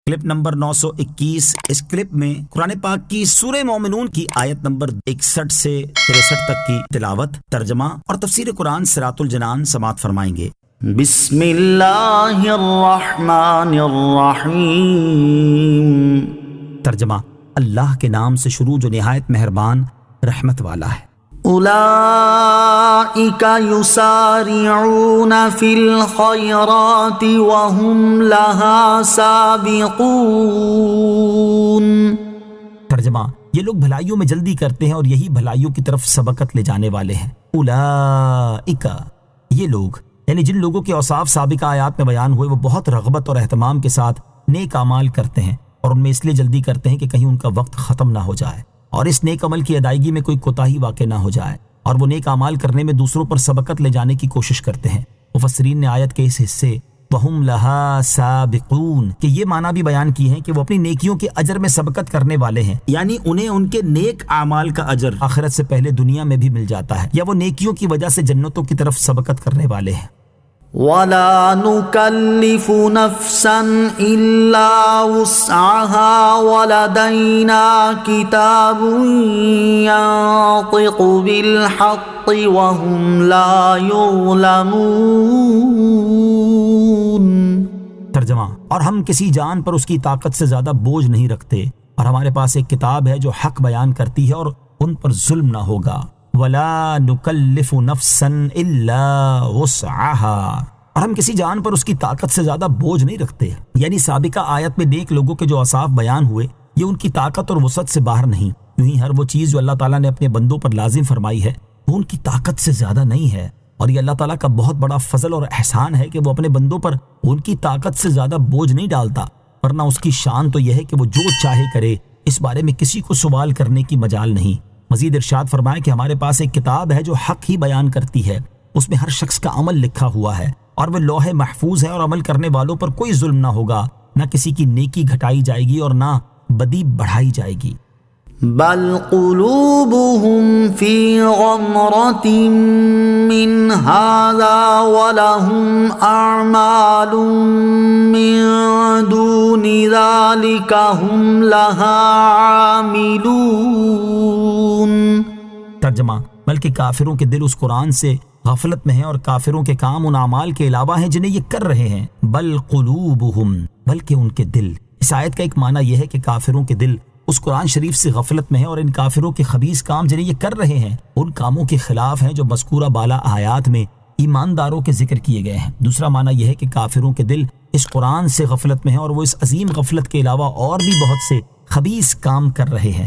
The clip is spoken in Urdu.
Clip number 921۔ اس کلپ میں قرآن پاک کی سورہ مومنون کی آیت نمبر 61 سے 63 تک کی تلاوت، ترجمہ اور تفسیر قرآن صراط الجنان سماعت فرمائیں گے۔ بسم اللہ الرحمن الرحیم۔ ترجمہ: اللہ کے نام سے شروع جو نہایت مہربان رحمت والا ہے۔ اولئک یسارعون فی الخیرات وهم لها سابقون۔ ترجمہ: یہ لوگ بھلائیوں میں جلدی کرتے ہیں اور یہی بھلائیوں کی طرف سبقت لے جانے والے ہیں۔ اولئک، یہ لوگ یعنی جن لوگوں کے اوصاف سابقہ آیات میں بیان ہوئے، وہ بہت رغبت اور اہتمام کے ساتھ نیک اعمال کرتے ہیں اور ان میں اس لیے جلدی کرتے ہیں کہ کہیں ان کا وقت ختم نہ ہو جائے اور اس نیک عمل کی ادائیگی میں کوئی کوتاہی واقع نہ ہو جائے، اور وہ نیک اعمال کرنے میں دوسروں پر سبقت لے جانے کی کوشش کرتے ہیں۔ مفسرین نے آیت کے اس حصے وَهُمْ لَهَا سَابِقُونَ کہ یہ معنی بھی بیان کی ہیں کہ وہ اپنی نیکیوں کے اجر میں سبقت کرنے والے ہیں، یعنی انہیں ان کے نیک اعمال کا اجر آخرت سے پہلے دنیا میں بھی مل جاتا ہے، یا وہ نیکیوں کی وجہ سے جنتوں کی طرف سبقت کرنے والے ہیں۔ وَلَا نُكَلِّفُ نَفْسًا إِلَّا وُسْعَهَا وَلَدَيْنَا كِتَابٌ يَنطِقُ بِالْحَقِّ وَهُمْ لَا يُظْلَمُونَ۔ ترجمہ: اور ہم کسی جان پر اس کی طاقت سے زیادہ بوجھ نہیں رکھتے، اور ہمارے پاس ایک کتاب ہے جو حق بیان کرتی ہے اور ان پر ظلم نہ ہوگا۔ وَلَا نُكَلِّفُ نَفْسًا إِلَّا وُسْعَهَا، اور ہم کسی جان پر اس کی طاقت سے زیادہ بوجھ نہیں رکھتے، یعنی سابقہ آیت میں نیک لوگوں کے جو اوصاف بیان ہوئے یہ ان کی طاقت اور وسعت سے باہر نہیں۔ یوں ہی ہر وہ چیز جو اللہ تعالیٰ نے اپنے بندوں پر لازم فرمائی ہے وہ ان کی طاقت سے زیادہ نہیں ہے، اور یہ اللہ تعالیٰ کا بہت بڑا فضل اور احسان ہے کہ وہ اپنے بندوں پر ان کی طاقت سے زیادہ بوجھ نہیں ڈالتا، ورنہ اس کی شان تو یہ ہے کہ وہ جو چاہے کرے، اس بارے میں کسی کو سوال کرنے کی مجال نہیں۔ مزید ارشاد فرمائے کہ ہمارے پاس ایک کتاب ہے جو حق ہی بیان کرتی ہے، اس میں ہر شخص کا عمل لکھا ہوا ہے اور وہ لوح محفوظ ہے، اور عمل کرنے والوں پر کوئی ظلم نہ ہوگا، نہ کسی کی نیکی گھٹائی جائے گی اور نہ بدی بڑھائی جائے گی۔ بل قلوبهم في غمرة من هذا ولهم أعمال من دون ذلك هم لها عاملون۔ ترجمہ: بلکہ کافروں کے دل اس قرآن سے غفلت میں ہیں، اور کافروں کے کام ان اعمال کے علاوہ ہیں جنہیں یہ کر رہے ہیں۔ بل قلوبهم، بلکہ ان کے دل۔ اس آیت کا ایک معنی یہ ہے کہ کافروں کے دل اس قرآن شریف سے غفلت میں ہیں، اور ان کافروں کے خبیث کام جنہیں یہ کر رہے ہیں ان کاموں کے خلاف ہیں جو مذکورہ بالا آیات میں ایمانداروں کے ذکر کیے گئے ہیں۔ دوسرا معنی یہ ہے کہ کافروں کے دل اس قرآن سے غفلت میں ہیں، اور وہ اس عظیم غفلت کے علاوہ اور بھی بہت سے خبیث کام کر رہے ہیں۔